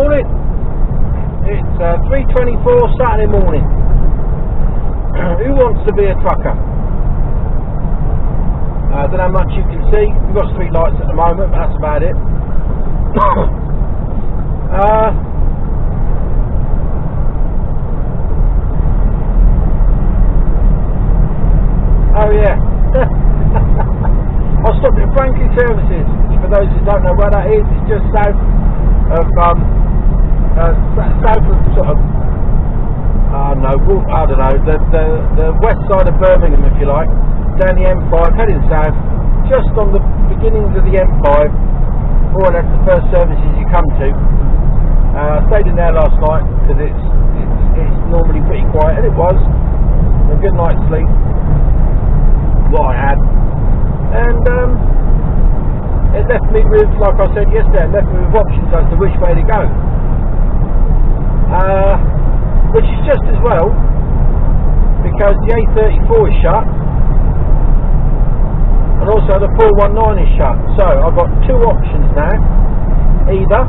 Morning. It's 3:24 Saturday morning. Who wants to be a trucker? I don't know how much you can see. We've got street lights at the moment, but that's about it. Oh yeah. I stopped at Franklin Services. For those who don't know where that is, it's just south of sort of I don't know, the west side of Birmingham, if you like, down the M5, heading south, just on the beginnings of the M5, more or less the first services you come to. Stayed in there last night because it's normally pretty quiet, and it was a good night's sleep. What I had, and it left me with, like I said yesterday, it left me with options as to which way to go. Which is just as well, because the A34 is shut, and also the 419 is shut. So I've got two options now. Either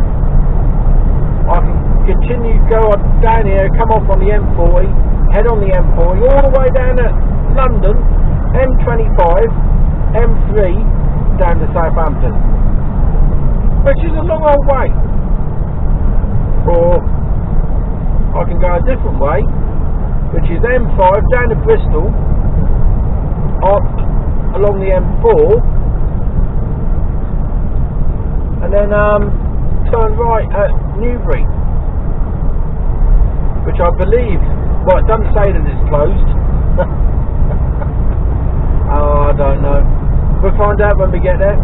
I can continue go down here, come off on the M40, head on the M40 all the way down to London, M25, M3 down to Southampton, which is a long old way. Or I can go a different way, which is M5 down to Bristol, up along the M4, and then turn right at Newbury, which I believe, well, it doesn't say that it's closed. Oh, I don't know. We'll find out when we get there.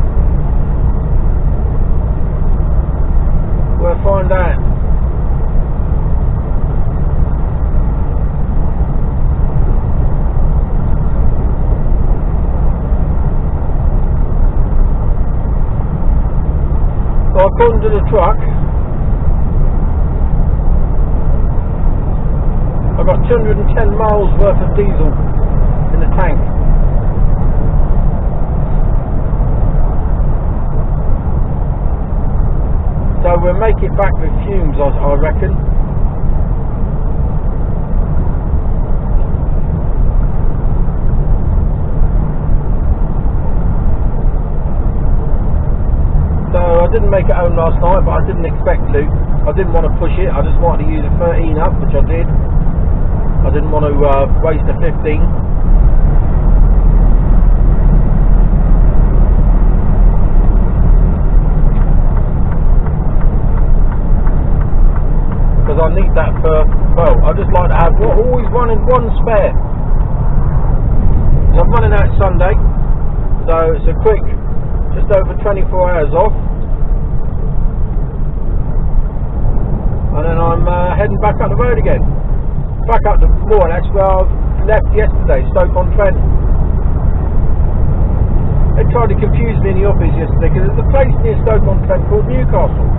We'll find out. So according to the truck, I've got 210 miles worth of diesel in the tank. So we'll make it back with fumes, I reckon. So I didn't make it home last night, but I didn't expect to. I didn't want to push it. I just wanted to use a 13 up, which I did. I didn't want to waste a 15. Because I need that for, well, I just like to have always one spare. So I'm running out Sunday, so it's a quick, just over 24 hours off, and then I'm heading back up the road again, back up to more or less where I left yesterday, Stoke-on-Trent. They tried to confuse me in the office yesterday because there's a place near Stoke-on-Trent called Newcastle.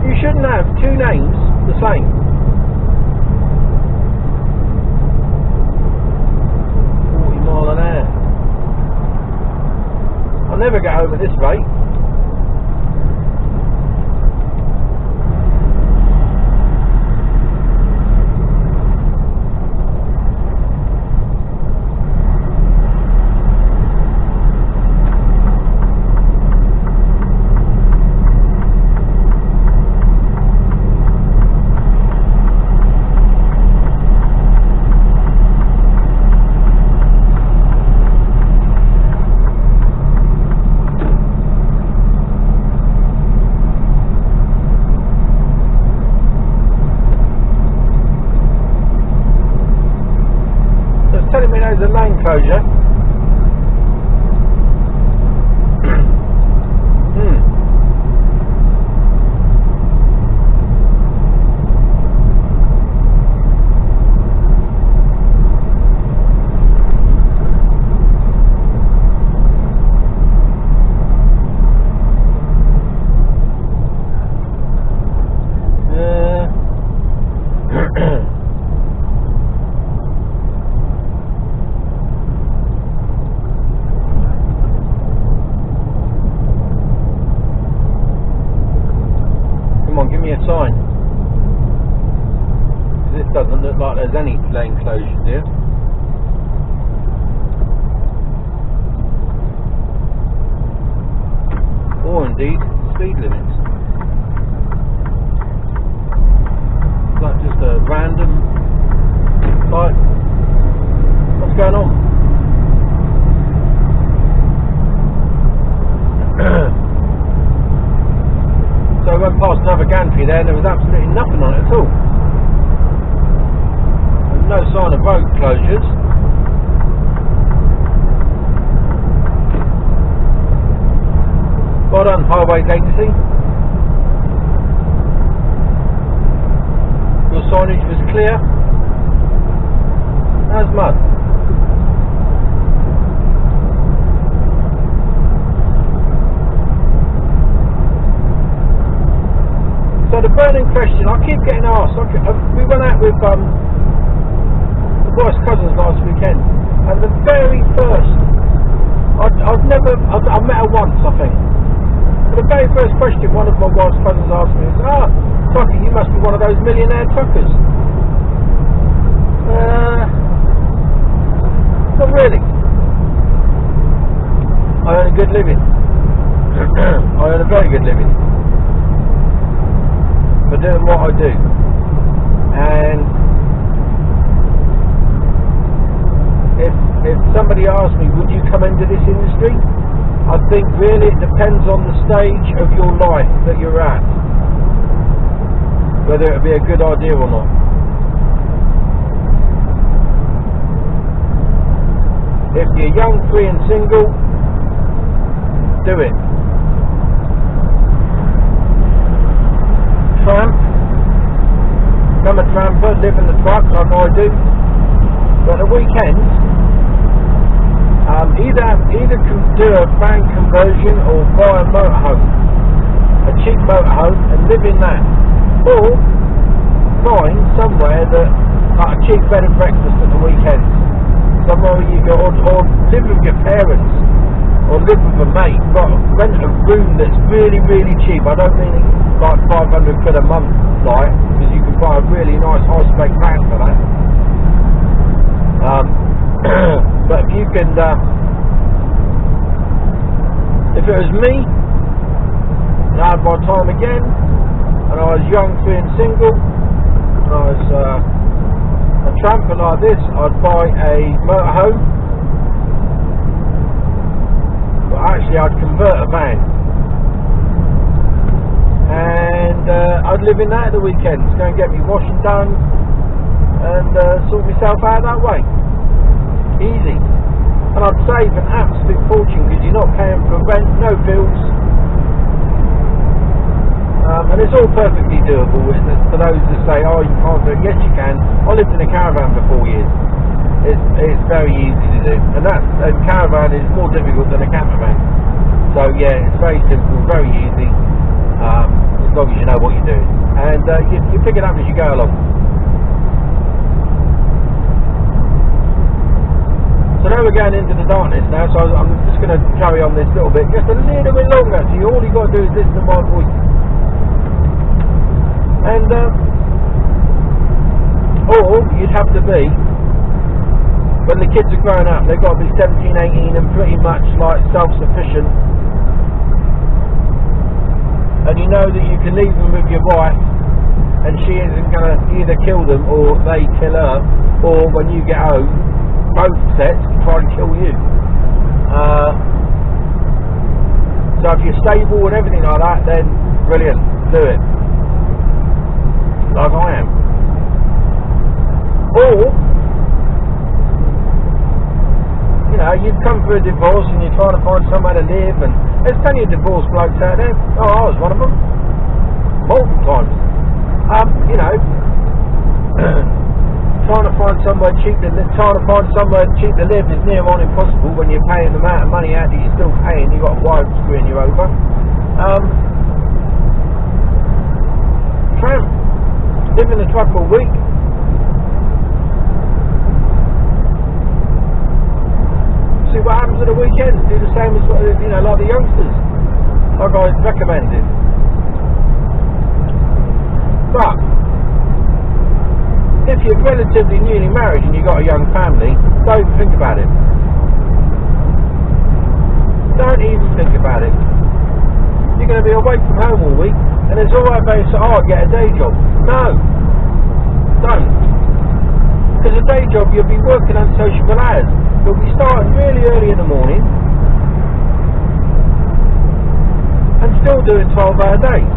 You shouldn't have two names the same. 40 mile an hour. I'll never get home at this rate. Telling me there's a lane closure. Come on, give me a sign. doesn't look like there's any lane closures here. Or indeed speed limits. It's like just a random, like, what's going on? So I went past another gantry there and there was absolutely nothing on it at all. There's no sign of road closures. Well done, Highways Agency. Your signage was clear as mud. So the burning question, I keep getting asked. We went out with the boys' cousins last weekend, and the very first, I met her once, I think. The very first question one of my wife's cousins asked me is, Tucker, you must be one of those millionaire truckers. Not really. I earn a good living. I earn a very good living for doing what I do. And if somebody asked me, would you come into this industry? I think really it depends on the stage of your life that you're at, whether it would be a good idea or not. If you're young, free and single, do it. Tramp, become a tramper, live in the truck like I do, but at the weekends, either do a bank conversion or buy a motorhome, a cheap motorhome, and live in that, or find somewhere that, like a cheap bed and breakfast at the weekend, somewhere where you go, or live with your parents, or live with a mate, but rent a room that's really, really cheap. I don't mean like 500 quid a month, like, because you can buy a really nice high spec van for that. But if you can, if it was me, and I had my time again, and I was young, free and single, and I was a tramper like this, I'd buy a motorhome, but actually I'd convert a van, and I'd live in that at the weekends, go and get me washing done, and sort myself out that way. Easy. And I'd save an absolute fortune because you're not paying for rent, no bills, and it's all perfectly doable. For those that say, oh, you can't do it, yes you can. I lived in a caravan for 4 years. It's very easy to do, and a caravan is more difficult than a camper van. So yeah, it's very simple, very easy, as long as you know what you're doing, and you pick it up as you go along. So now we're going into the darkness now, so I'm just going to carry on this little bit, just a little bit longer, so all you've got to do is listen to my voice. And, or you'd have to be, when the kids are growing up, they've got to be 17, 18 and pretty much like self-sufficient. And you know that you can leave them with your wife, and she isn't going to either kill them, or they kill her, or when you get home, both sets try and kill you. So if you're stable and everything like that, then brilliant, do it. Like I am. Or, you know, you've come through a divorce and you're trying to find somewhere to live, and there's plenty of divorced blokes out there. Oh, I was one of them. Multiple times. You know, trying to find somewhere cheap to live is near on impossible when you're paying the amount of money out that you're still paying. You've got a wife screwing you over. Tramp, live in the truck all week. See what happens at the weekends. Do the same as like the youngsters. Like I recommended. But If you're relatively newly married and you've got a young family, don't even think about it. Don't even think about it. You're going to be away from home all week, and it's alright if you say, oh, get a day job. No, don't. Because a day job, you'll be working unsociable hours. You'll be starting really early in the morning and still doing 12-hour days.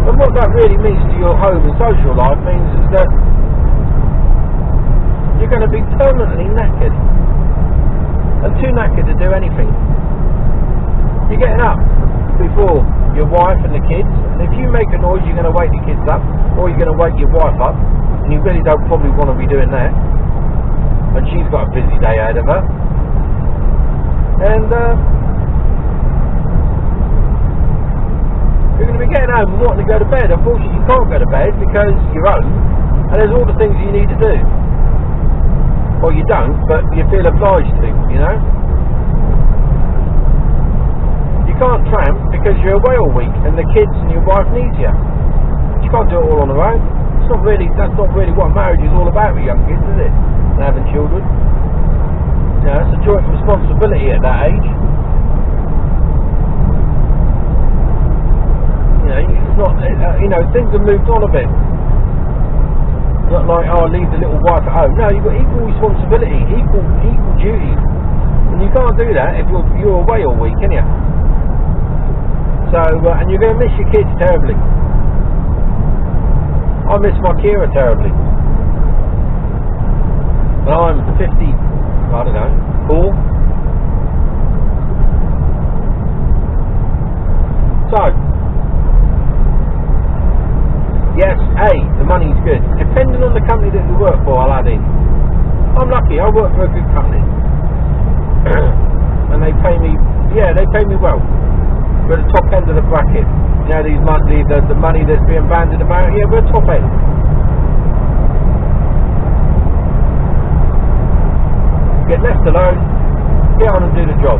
And what that really means to your home and social life means is that you're going to be permanently knackered and too knackered to do anything. You're getting up before your wife and the kids, and if you make a noise you're going to wake the kids up, or you're going to wake your wife up, and you really don't probably want to be doing that, and she's got a busy day ahead of her. And you're going to be getting home and wanting to go to bed. Unfortunately you can't go to bed because you're home and there's all the things you need to do. Well, you don't, but you feel obliged to, you know. You can't tramp because you're away all week and the kids and your wife needs you. You can't do it all on their own. That's not really what marriage is all about with young kids, is it? And having children. You know, it's a joint responsibility at that age. You know, it's not. You know, things have moved on a bit. Not like, oh, leave the little wife at home. No, you've got equal responsibility, equal duties, and you can't do that if you're away all week, can you? So, and you're going to miss your kids terribly. I miss my Kira terribly. And I'm 50, I don't know, 4. So, yes, the money's good. Depending on the company that you work for, I'll add in. I'm lucky, I work for a good company. And they pay me, they pay me well. We're at the top end of the bracket. You know, these monthly, the money that's being banded about, we're top end. Get left alone, get on and do the job.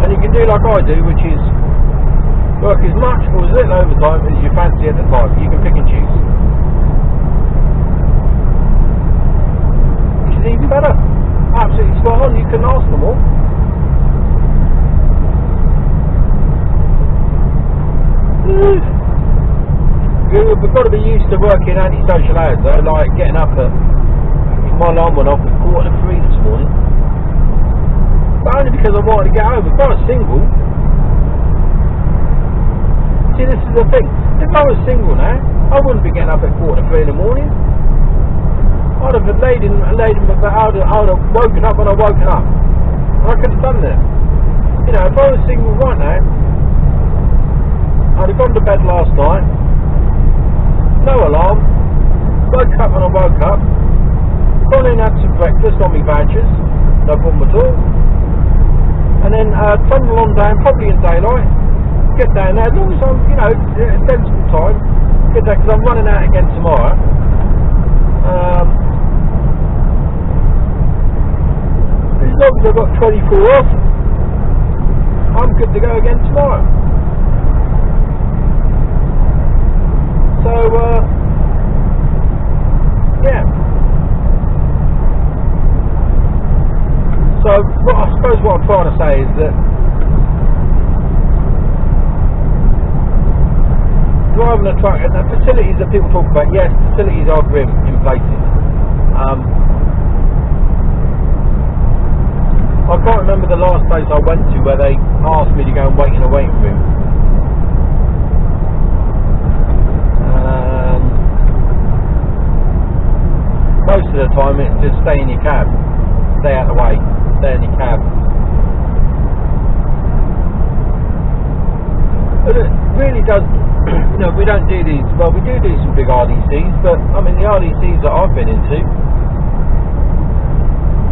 And you can do like I do, which is work as much or as little overtime as you fancy at the time. You can pick and choose. Which is even better. Absolutely spot on, you couldn't ask for more. We've got to be used to working anti-social hours though, like getting up at, my alarm went off at 2:45 this morning, but only because I wanted to get home. If I was single, see, this is the thing, if I was single now, I wouldn't be getting up at 2:45 in the morning. I'd have laid in the bed, I'd have woken up when I woken up, and I could have done that. You know, if I was single right now, I'd have gone to bed last night, no alarm, woke up when I woke up, gone in, had some breakfast on my vouchers, no problem at all, and then trundle on down, probably in daylight, get down there, as long as I'm, you know, a sensible time, get there, because I'm running out again tomorrow. As long as I've got 24 off, I'm good to go again tomorrow. So, yeah. So, I suppose what I'm trying to say is that driving a truck, and the facilities that people talk about, yes, facilities are grim in places. I can't remember the last place I went to where they asked me to go and wait in a waiting room. Most of the time it's just stay in your cab, stay out of the way, stay in your cab. But it really does, you know, we don't do these, well, we do some big RDCs, but I mean the RDCs that I've been into,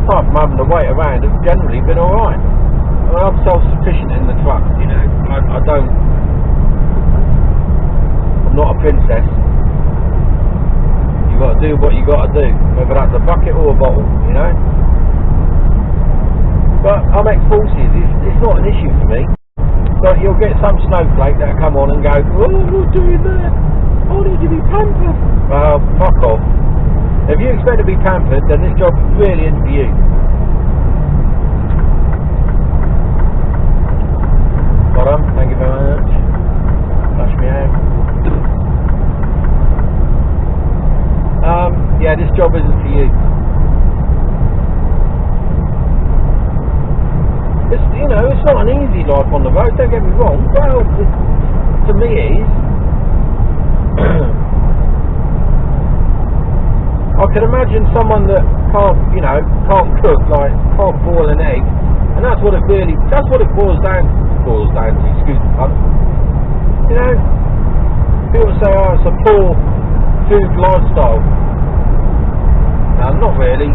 apart from having to wait around, have generally been alright. I mean, I'm self-sufficient in the truck, you know, I'm not a princess. You've got to do what you got to do, whether that's a bucket or a bottle, you know. But I'm ex-forces, it's not an issue for me. But you'll get some snowflake that'll come on and go, oh, I'm not doing that, I need to be pampered. Well, fuck off. If you expect to be pampered, then this job really isn't for you. Got on, thank you very much. Flush me out. Yeah, this job isn't for you. It's, you know, it's not an easy life on the road, don't get me wrong. Well, to me it is. I can imagine someone that can't cook, like can't boil an egg, and that's what it boils down to, excuse the pun. You know, people say, oh, it's a poor food lifestyle. Not really.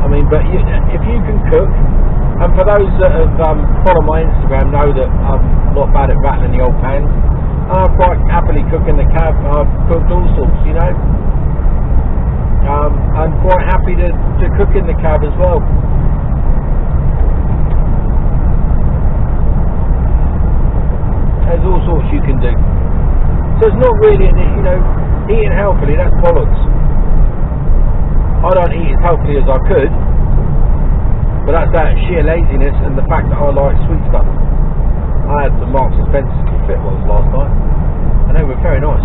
I mean, but if you can cook, and for those that have followed my Instagram know that I'm not bad at rattling the old pans, I quite happily cook in the cab. I've cooked all sorts, you know. I'm quite happy to cook in the cab as well. There's all sorts you can do. So it's not really, you know, eating healthily, that's bollocks. I don't eat as healthily as I could, but that's that sheer laziness and the fact that I like sweet stuff. I had some Marks and Spencer's fit ones last night, and they were very nice.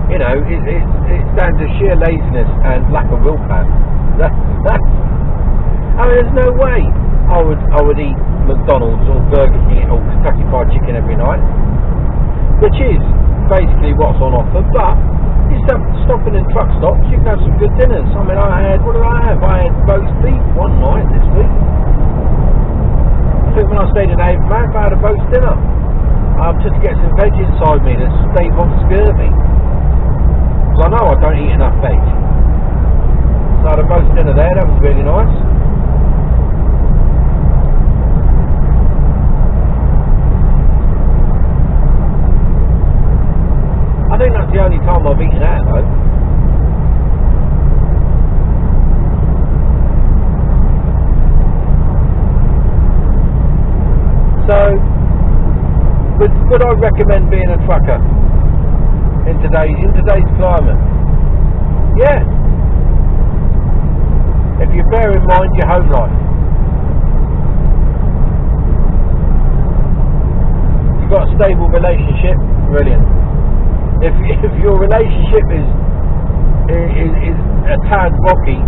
You know, it's down to sheer laziness and lack of willpower. I mean, there's no way I would eat McDonald's or Burger King or Kentucky Fried Chicken every night, which is basically what's on offer. But you stopping in truck stops, you can have some good dinners. I mean, what did I have? I had roast beef one night this week. I think when I stayed in Avonmouth, I had a roast dinner. Just to get some veg inside me to stave off scurvy. Because I know I don't eat enough veg. So I had a roast dinner there, that was really nice. I think that's the only time I've eaten out though. So, would I recommend being a trucker in today's climate? Yeah. If you bear in mind your home life. If you've got a stable relationship, brilliant. If your relationship is a tad rocky,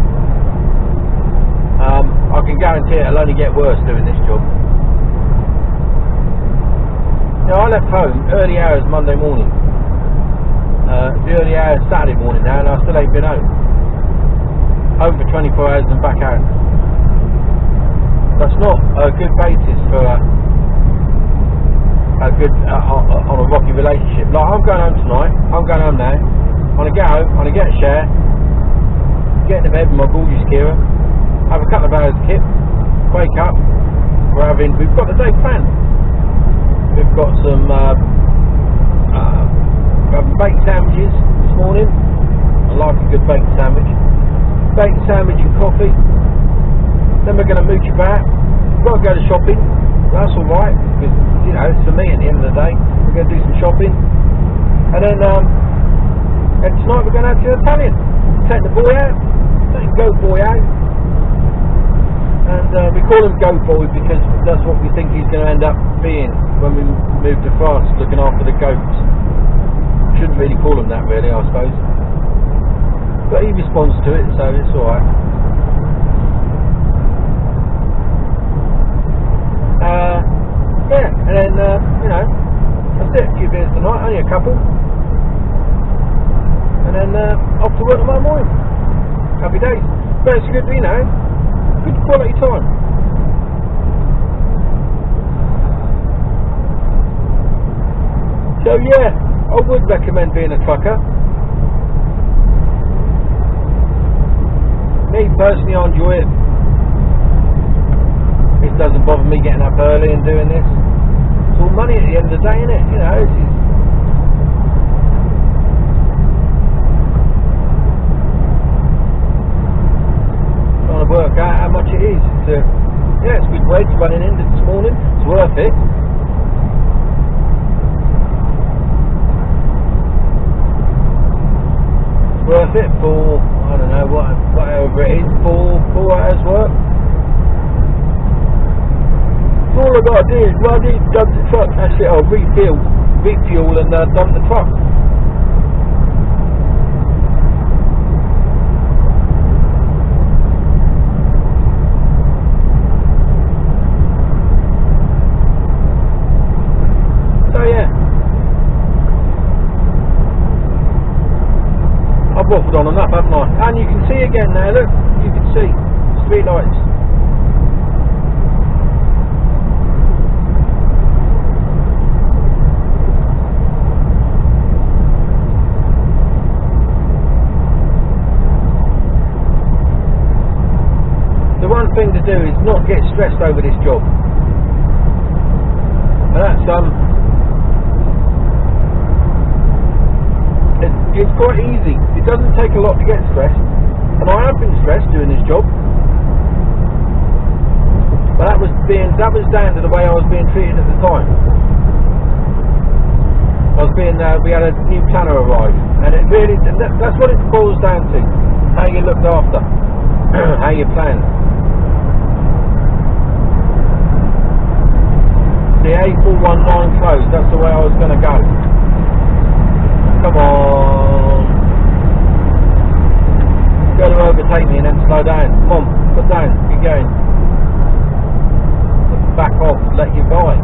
I can guarantee it'll only get worse doing this job. Now, I left home early hours Monday morning, the early hours Saturday morning now, and I still ain't been home. Home for 24 hours and back out. That's not a good basis for a good on a rocky relationship. Like, I'm going home tonight. I'm going home now. I'm gonna get home. I'm gonna get a shower, get into bed with my gorgeous Kira, have a couple of hours kip, wake up. We've got the day planned. We've got some baked sandwiches this morning. I like a good baked sandwich. Bacon sandwich and coffee. Then we're going to mooch about. We've got to go to shopping. That's alright, because, you know, it's for me at the end of the day. We're going to do some shopping. And then tonight we're going to have to Italian. Take the boy out. Take the goat boy out. And we call him Goat Boy because that's what we think he's going to end up being when we move to France, looking after the goats. Shouldn't really call him that, really, I suppose. But he responds to it, so it's alright. Yeah, and then, you know, that's it. A few beers tonight, only a couple. And then off to work tomorrow morning. Happy days. But it's good, you know, good quality time. So yeah, I would recommend being a trucker. Me personally, I enjoy it. It doesn't bother me getting up early and doing this. It's all money at the end of the day, isn't it? You know, it for, I don't know, whatever it is, 4 hours work. All I got to do is run in, dump the truck, that's it, I'll refuel and dump the truck. So yeah, I've waffled on enough, haven't I? And you can see again now, look, you can see street lights. The one thing to do is not get stressed over this job, and that's it's quite easy. It doesn't take a lot to get stressed, and I have been stressed doing this job, but that was down to the way I was being treated at the time. We had a new planner arrive, and that's what it boils down to: how you looked after, how you planned. The A419 closed, that's the way I was going to go. Come on. Go to overtake me and then slow down. Come on, put down, keep going. Back off, let you by.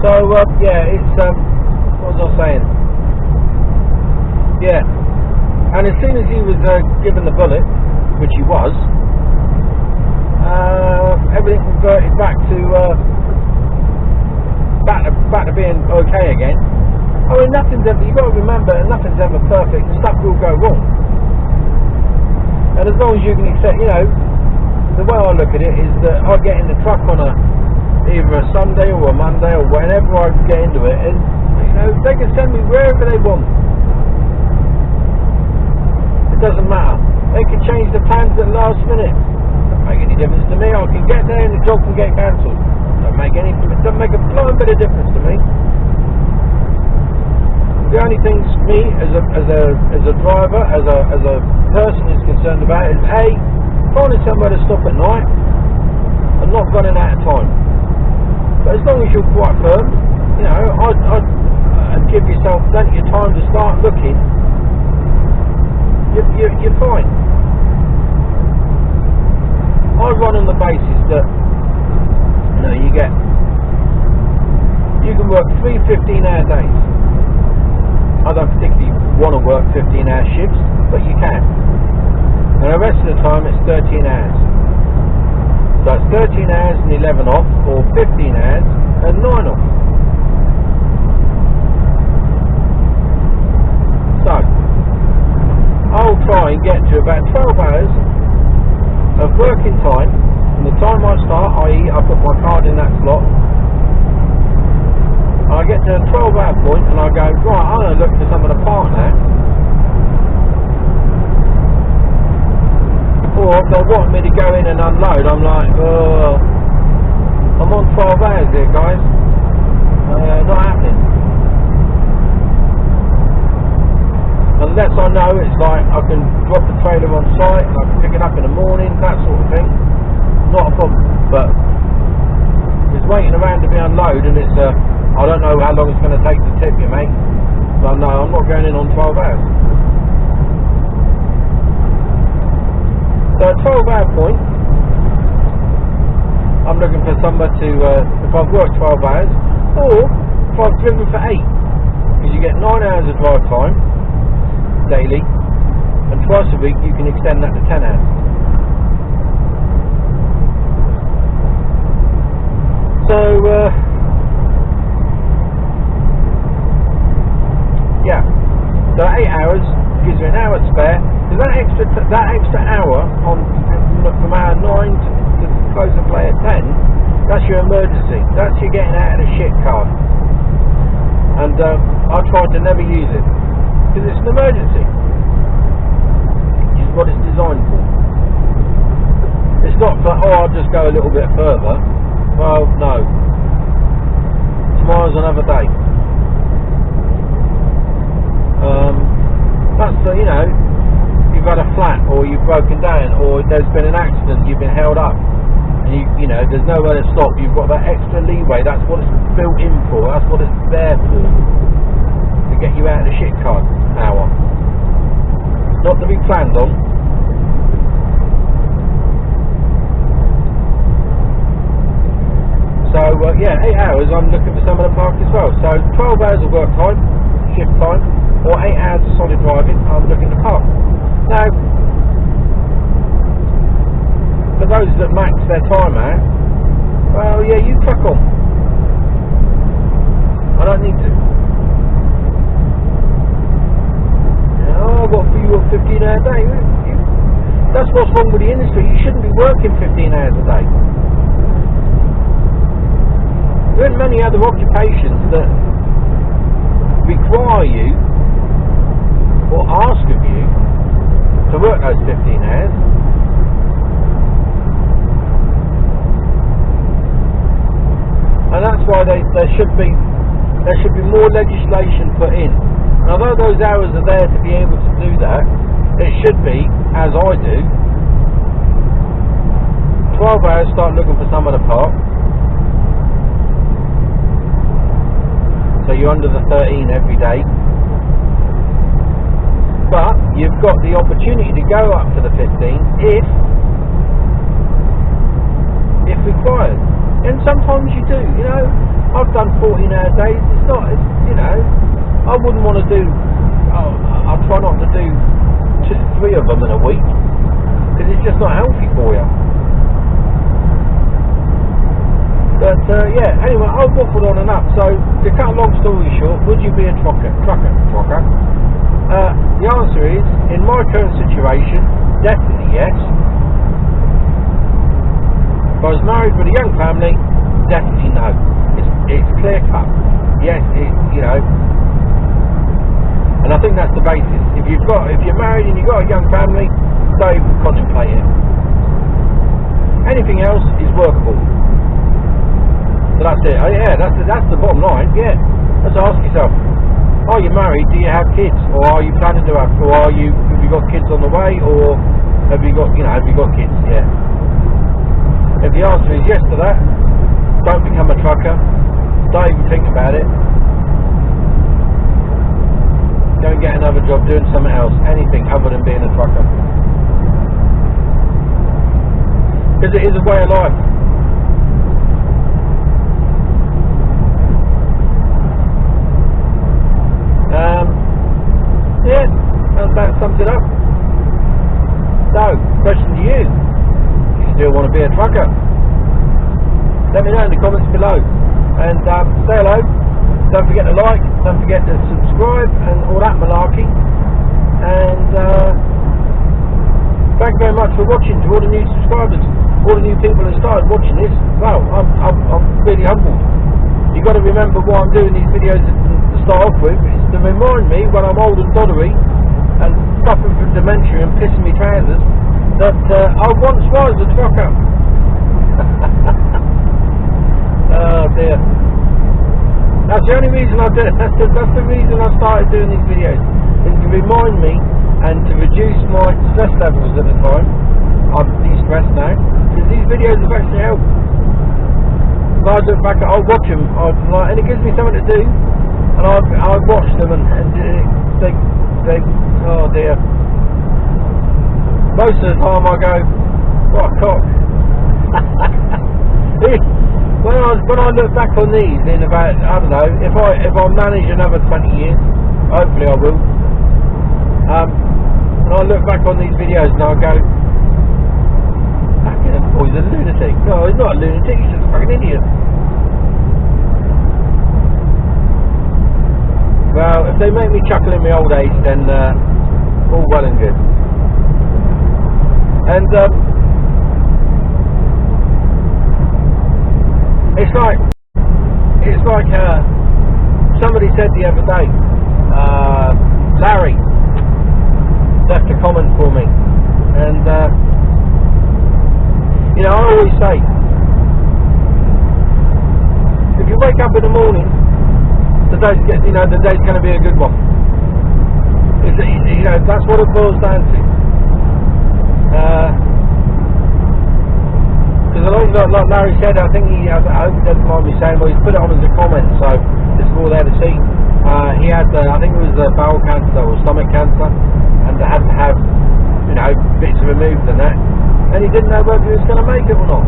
So, yeah, it's, what was I saying? Yeah, and as soon as he was given the bullet, which he was, everything reverted back to being okay again. I mean, nothing's ever, you've got to remember, nothing's ever perfect, stuff will go wrong. And as long as you can accept, you know, the way I look at it is that I get in the truck on either a Sunday or a Monday or whenever I get into it, and, you know, they can send me wherever they want. It doesn't matter. They can change the plans at the last minute. Doesn't make any difference to me. I can get there and the job can get cancelled. It doesn't make a flying bit of difference to me. The only thing me as a driver, as a person is concerned about is finding somewhere to stop at night and not running out of time. But as long as you're quite firm, you know, I'd give yourself plenty of time to start looking. You're fine. I run on the basis that, you know, you can work 3 15-hour days. I don't particularly want to work 15-hour shifts, but you can. And the rest of the time it's 13 hours. So it's 13 hours and 11 off, or 15 hours and 9 off. So I'll try and get to about 12 hours of working time from the time I start, i.e. I put my card in that slot. I get to a 12-hour point and I go, right, I'm going to look for some of the part now. Or if they want me to go in and unload, I'm like, I'm on 12 hours here, guys. Not happening. Unless I know it's like I can drop the trailer on site and I can pick it up in the morning, that sort of thing. Not a problem. But it's waiting around to be unloaded and it's I don't know how long it's going to take to tip you, mate. So no, I'm not going in on 12 hours. So at 12-hour point, I'm looking for somewhere to, if I've worked 12 hours, or if I've driven for 8, because you get 9 hours of drive time daily, and twice a week you can extend that to 10 hours. So, yeah, so 8 hours gives you an hour spare, because that extra hour on from hour 9 to close the play at 10, that's your emergency, that's you getting out of the shit card. And I try to never use it, because it's an emergency, which is what it's designed for. It's not for, oh, I'll just go a little bit further. Well, no. Tomorrow's another day. That's you know, you've had a flat, or you've broken down, or there's been an accident, you've been held up, and you know, there's nowhere to stop. You've got that extra leeway. That's what it's built in for. That's what it's there for. To get you out of the shit card hour. Not to be planned on. So yeah, 8 hours I'm looking for some of the park as well. So 12 hours of work time, shift time, or 8 hours of solid driving, I'm looking to park. Now, for those that max their time out, well yeah, you crack on. I don't need to. Oh, what for you a 15-hour day? That's what's wrong with the industry. You shouldn't be working 15 hours a day. There are many other occupations that require you or ask of you to work those 15 hours. And that's why there should be more legislation put in. And although those hours are there to be able to do that, it should be, as I do, 12 hours start looking for some of the park. So you're under the 13 every day. But you've got the opportunity to go up to the 15 if required. And sometimes you do, you know. I've done 14-hour days. It's you know, I wouldn't want to do, I try not to do 2-3 of them in a week, because it's just not healthy for you. But yeah, anyway, I've waffled on enough. So to cut a long story short, would you be a trucker? The answer is, in my current situation, definitely yes. If I was married with a young family, definitely no. It's clear cut. Yes, you know. And I think that's the basis. If you're married and you've got a young family, don't even contemplate it. Anything else is workable. So that's it. Oh, yeah, that's the bottom line. Yeah, let's ask yourself: are you married? Do you have kids, or are you planning to have? Or have you got kids on the way, or have you got kids? Yeah. If the answer is yes to that, don't become a trucker. Don't even think about it. Go and get another job doing something else, anything other than being a trucker. Because it is a way of life. Yeah, that sums it up. So, question to you: do you still want to be a trucker? Let me know in the comments below. And say hello. Don't forget to like. Don't forget to subscribe and all that malarkey. And thank you very much for watching. To all the new subscribers, all the new people that started watching this. Well, I'm really humbled. You've got to remember why I'm doing these videos to start off with. It's to remind me when I'm old and doddery and suffering from dementia and pissing me trousers that I once was a trucker. Oh dear. That's the only reason I did it. That's the reason I started doing these videos, is to remind me and to reduce my stress levels at the time. I'm de-stressed now because these videos have actually helped. I look back, I'll watch them, and it gives me something to do, and I watch them and they, oh dear. Most of the time I go, what a cock. When I look back on these in about, I don't know, if I manage another 20 years, hopefully I will, and I look back on these videos and I go, fucking hell, boy's a lunatic. No, he's not a lunatic, he's just a fucking idiot. Well, if they make me chuckle in my old age, then all well and good. And it's like somebody said the other day, Larry left a comment for me, and You know, I always say, if you wake up in the morning, the day's going to be a good one. You know, that's what it boils down to. Because like Larry said, I think I hope he doesn't mind me saying, well, he's put it on as a comment, so it's all there to see. He had, I think it was bowel cancer or stomach cancer, and they had to have, you know, bits removed and that, and he didn't know whether he was going to make it or not.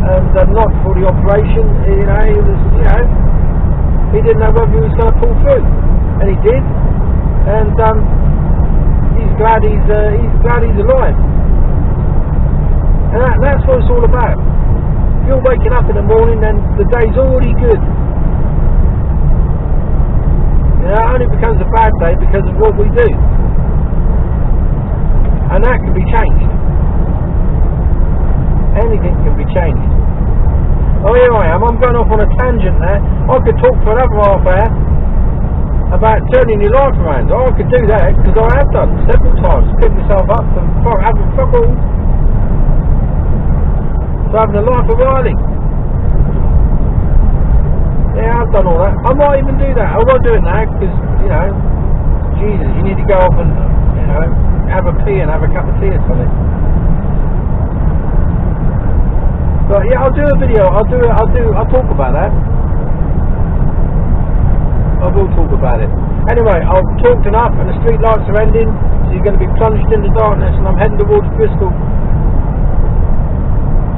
And not for the operation, you know, he didn't know whether he was going to pull through, and he did, and he's glad he's alive. And that's what it's all about. If you're waking up in the morning, then the day's already good. You know, it only becomes a bad day because of what we do. And that can be changed. Anything can be changed. Oh, here I am. I'm going off on a tangent there. I could talk for another half hour about turning your life around. Oh, I could do that because I have done several times. Pick myself up and having fuck all. Having a life of Riley. Yeah, I've done all that. I might even do that. I won't do it now because, you know, Jesus, you need to go off and, you know, have a pee and have a cup of tea or something. But yeah, I'll do a video. I'll talk about that. I will talk about it. Anyway, I've talked enough and the street lights are ending, so you're going to be plunged in the darkness, and I'm heading towards Bristol.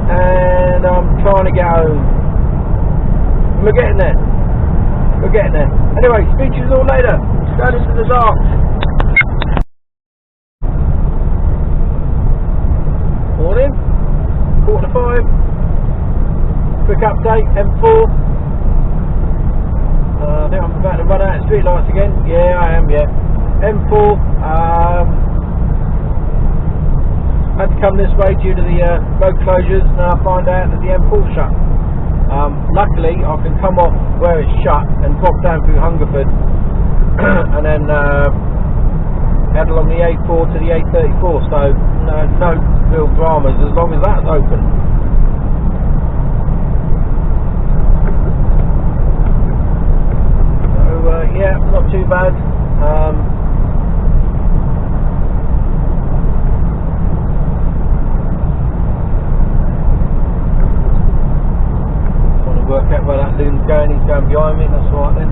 And I'm trying to get home. And we're getting there. We're getting there. Anyway, speak to you all later. Going into the dark. Morning. 4:45. Quick update. M4. I think I'm about to run out of street lights again. Yeah, I am. Yeah. M4. Had to come this way due to the road closures. Now I find out that the M4's shut. Luckily, I can come off where it's shut and drop down through Hungerford, and then head along the A4 to the A34. So no real dramas as long as that's open. So yeah, not too bad. Work out where that loon's going. He's going behind me, that's alright then.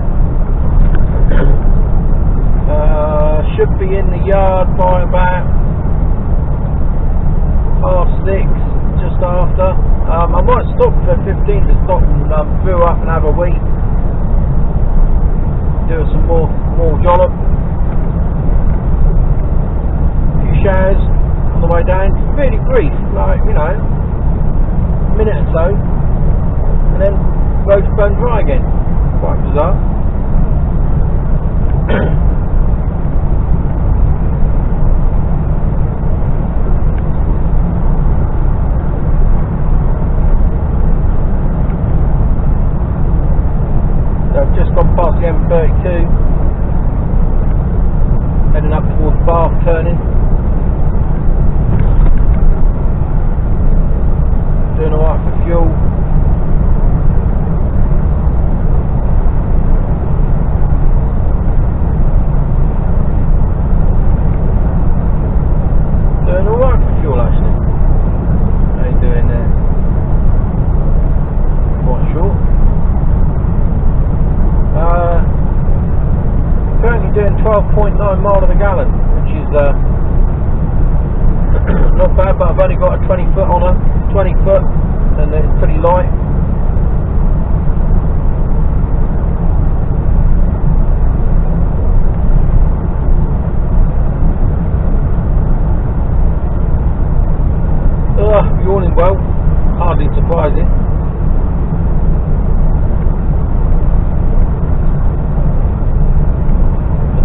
Should be in the yard by about 6:30, just after. I might stop for 15 to stop and fill up and have a wee, do some more jollop, a few showers on the way down. Really brief, like, you know, a minute or so, and then road's burned dry again. Quite bizarre. So I've just gone past the M32, heading up towards Bath turning. Doing alright for fuel. Doing 12.9 miles to the gallon, which is not bad, but I've only got a 20 foot on her, 20 foot, and it's pretty light. Yawning well, hardly surprising.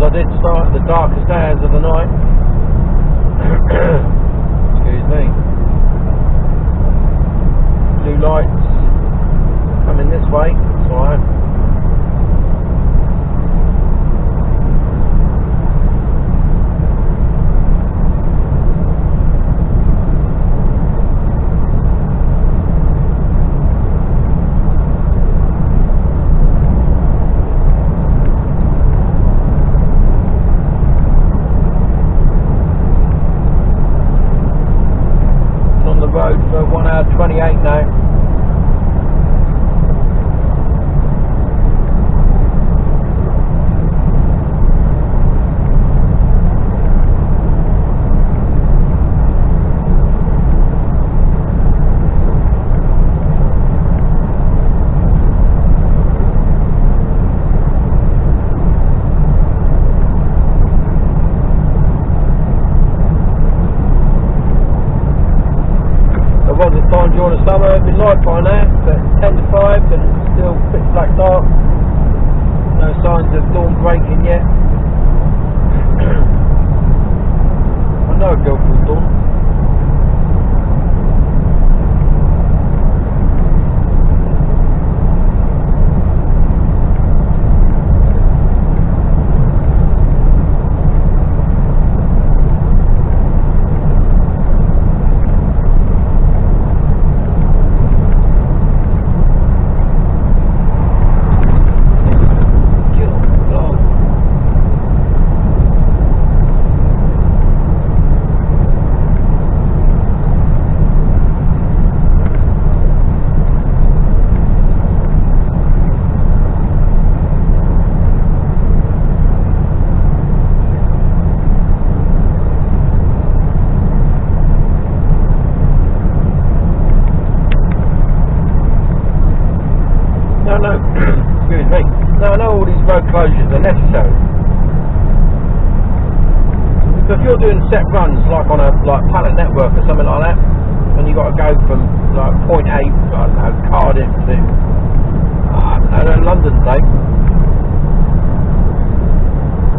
I did start at the darkest hours of the night. Excuse me. Blue lights coming this way, it's alright. the road for 1 hour 28 now. During the summer it'd be light by now, but 10 to 5 and still pitch black dark. No signs of dawn breaking yet. I know a girl called Dawn. Excuse me. Now I know all these road closures are necessary. So if you're doing set runs like on a pallet network or something like that, and you've got to go from like point A, I don't know, Cardiff to London say,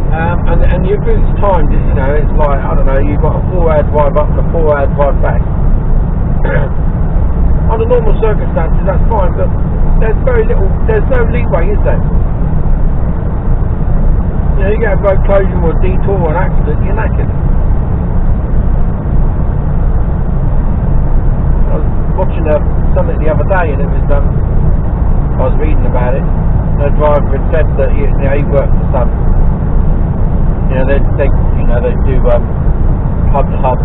and your route's timed, you know, it's like, I don't know, you've got a 4-hour drive up and a 4-hour drive back. Under normal circumstances that's fine, but there's no leeway, is there? You know, you get a road closure or a detour or an accident, you're knackered. I was watching something the other day, and it was I was reading about it. The driver had said that he worked for some, they do hub to hub.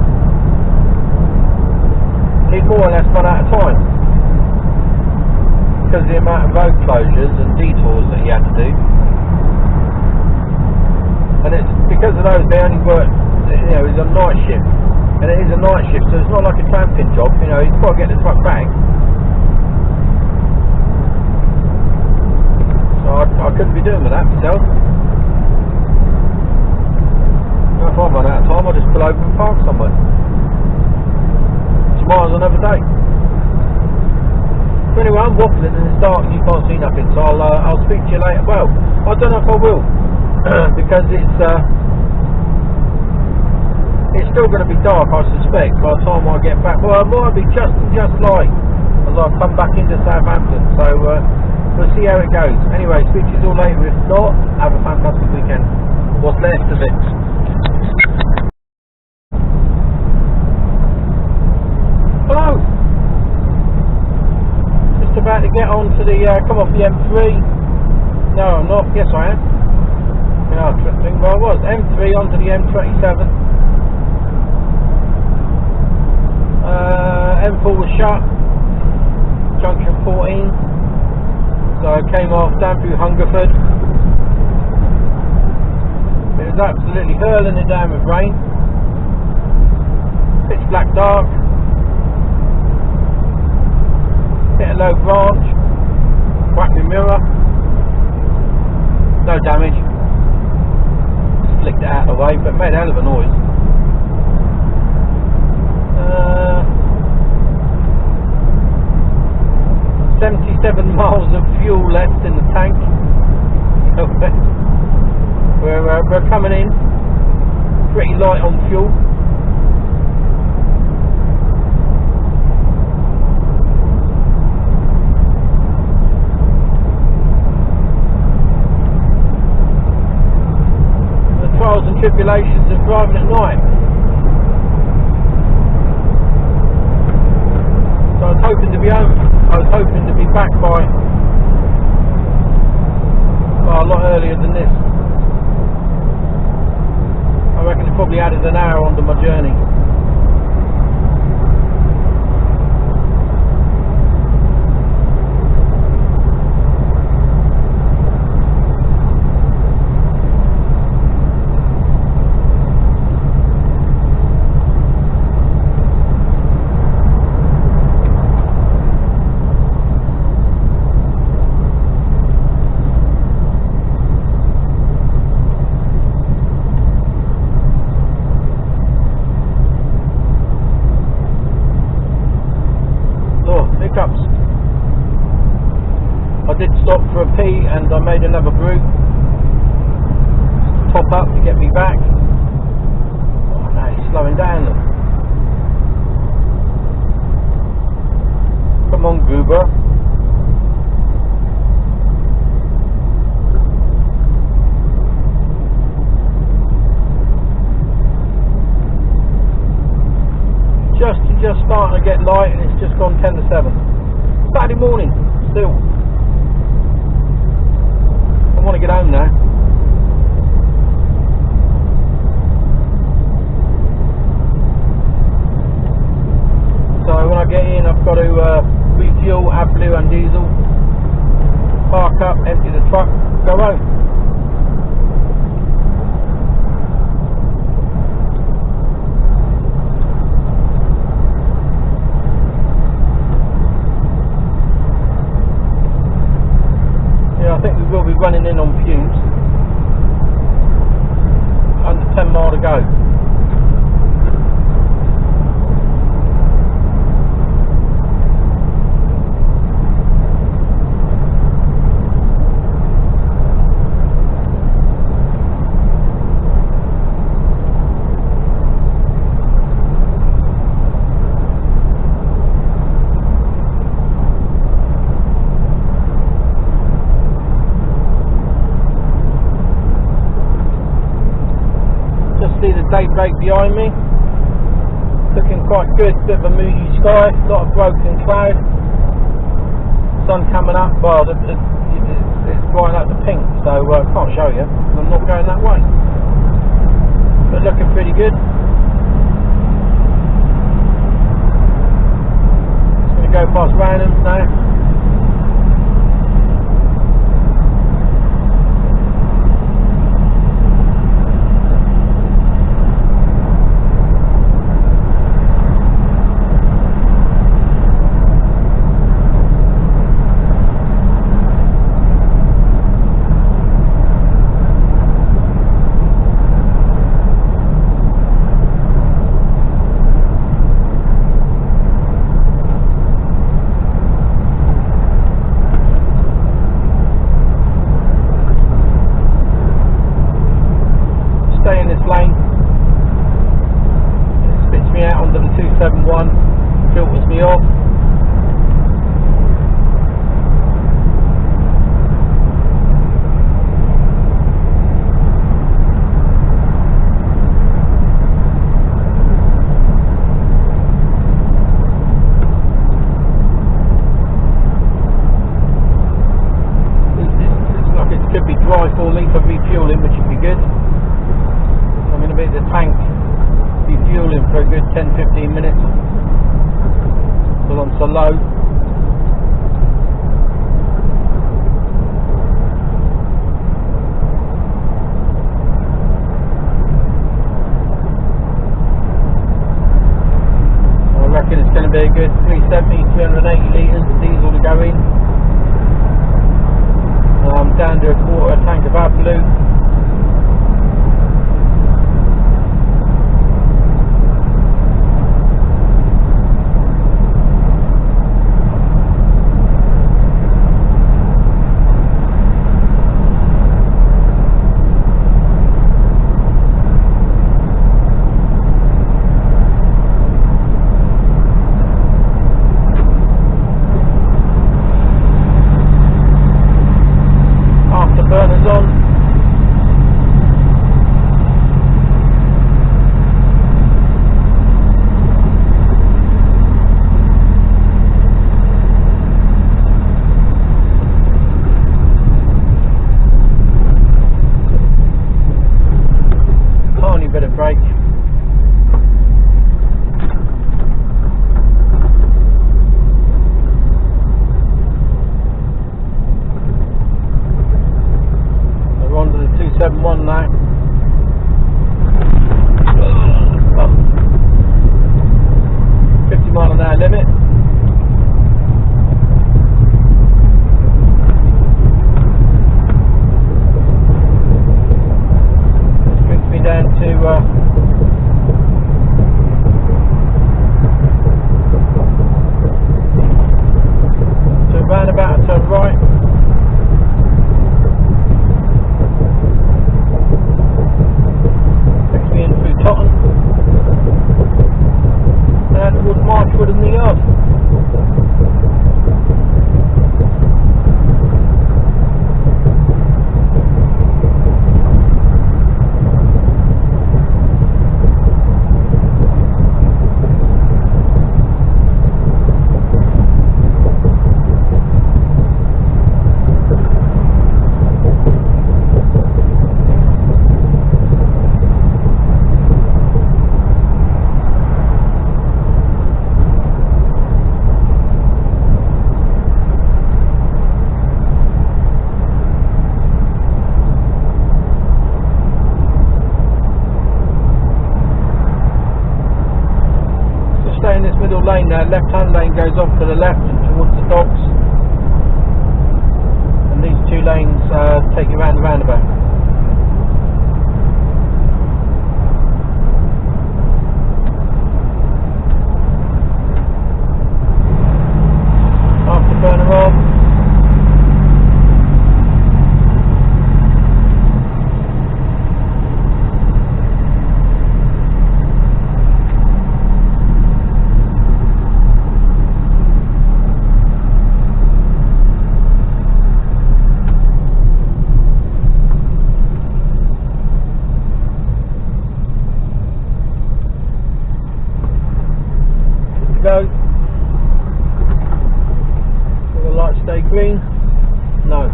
He'd more or less run out of time because of the amount of road closures and detours that he had to do. And it's because of those, they only work, it's a night shift, and it is a night shift, so it's not like a tramping job. He's got to get the truck back. So I couldn't be doing with that myself. If I run out of time, I'll just pull over and park somewhere. Tomorrow's another day. So anyway, I'm waffling and it's dark and you can't see nothing, so I'll speak to you later. Well, I don't know if I will. Because it's still going to be dark, I suspect, by the time I get back. Well, it might be just light as I come back into Southampton, so we'll see how it goes. Anyway, speak to you all later. If not, have a fantastic weekend. What's left of it. Hello! Just about to get on to the, come off the M3. No, I'm not. Yes, I am. Well, I was M3 onto the M27. M4 was shut, junction 14, so I came off down through Hungerford. It was absolutely hurling it down with rain, pitch black dark, hit a low branch, cracked my mirror, no damage. Flicked it out of the way, but made a hell of a noise. 77 miles of fuel left in the tank. We're coming in pretty light on fuel. Trials and tribulations of driving at night. So I was hoping to be home. I was hoping to be back by a lot earlier than this. I reckon it probably added an hour onto my journey. stopped for a pee and I made another brew. Top up to get me back. Oh no, he's slowing down. Come on, Goober. Just starting to get light and it's just gone 10 to 7. Saturday morning, still. I want to get home now. So when I get in, I've got to refuel, AdBlue and diesel, park up, empty the truck, go home. I think we will be running in on fumes. Under 10 mile to go. Daybreak behind me, looking quite good. Bit of a moody sky, a lot of broken cloud, sun coming up. Well, it's brighting up to pink, so I can't show you. I'm not going that way, but looking pretty good. Just going to go past Randoms now. Stay in this lane, it spits me out onto the 271, filters me off. It's like it could be dry for me for refueling, which would be good. I'm going to be at the tank refueling for a good 10-15 minutes because I'm so low. I reckon it's going to be a good 370, 380 litres of diesel to go in. I'm down to a quarter tank of AdBlue. Afterburners on. put in the yard. Stay in this middle lane now. Left-hand lane goes off to the left towards the docks, and these two lanes take you round the roundabout. Afterburner on. Go. Will the light stay green? No.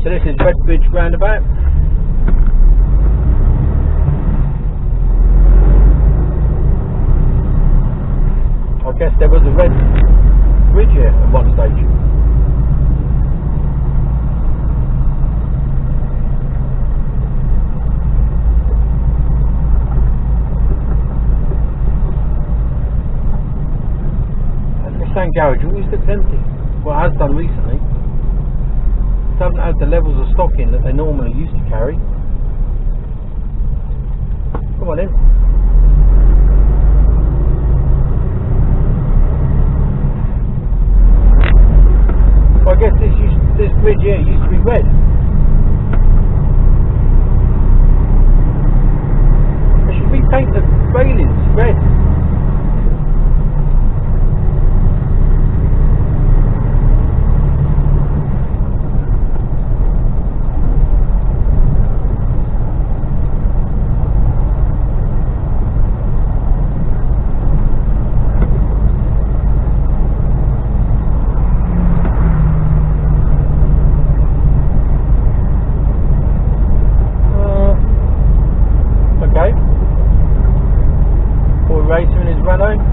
So this is Redbridge roundabout. I guess there was a red bridge here at one stage. And the same garage always looks empty. Well, it has done recently. It doesn't have the levels of stock in that they normally used to carry. Come on in. I guess this bridge here used to be red. They should repaint the railings red. Racer in his Renault.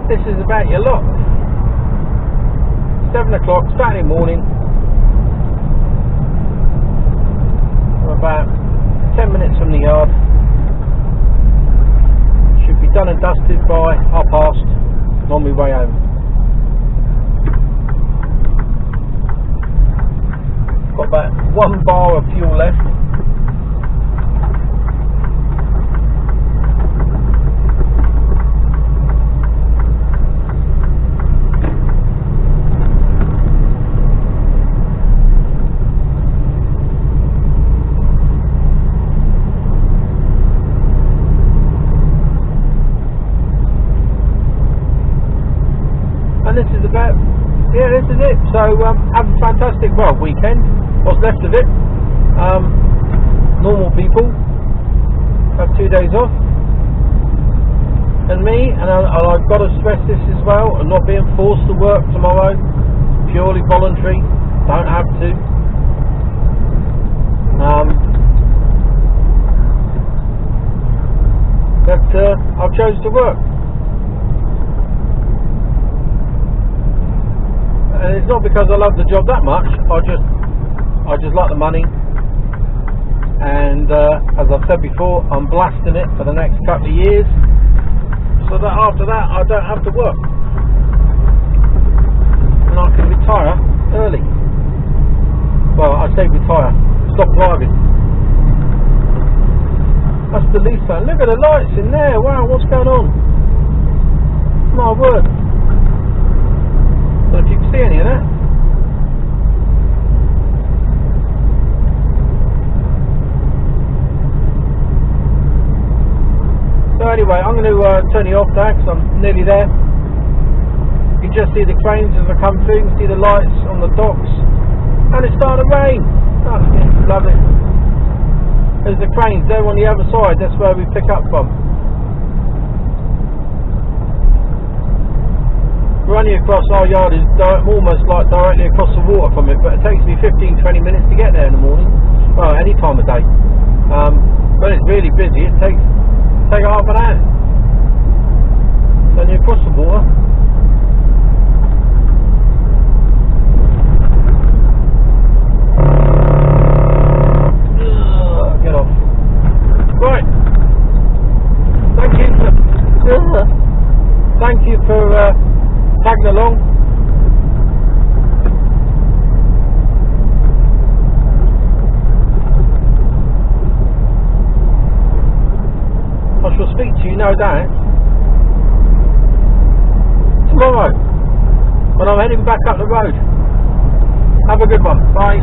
This is about your lot. 7 o'clock Saturday morning. We're about 10 minutes from the yard. Should be done and dusted by past. On my way home. Got about 1 bar of fuel left. This is about, this is it. So have a fantastic weekend, what's left of it. Normal people have 2 days off, and And me, and I've got to stress this as well, I'm not being forced to work tomorrow, purely voluntary, don't have to. But I've chosen to work. And it's not because I love the job that much, I just like the money. And as I've said before, I'm blasting it for the next couple of years, so that after that I don't have to work and I can retire early. Well, I say retire, stop driving. That's the least thing. Look at the lights in there, wow, what's going on? My word. I don't know if you can see any of that. So anyway, I'm going to turn you off there because I'm nearly there. You can just see the cranes as I come through. You can see the lights on the docks. And it's starting to rain. Oh, yeah, lovely. There's the cranes there on the other side. That's where we pick up from. Running across our yard is almost like directly across the water from it. But it takes me 15-20 minutes to get there in the morning. Well, any time of day. When it's really busy, it takes half an hour. Then you cross the water. Get off. Right. Thank you for tagging along. I shall speak to you, no doubt, tomorrow when I'm heading back up the road. Have a good one. Bye.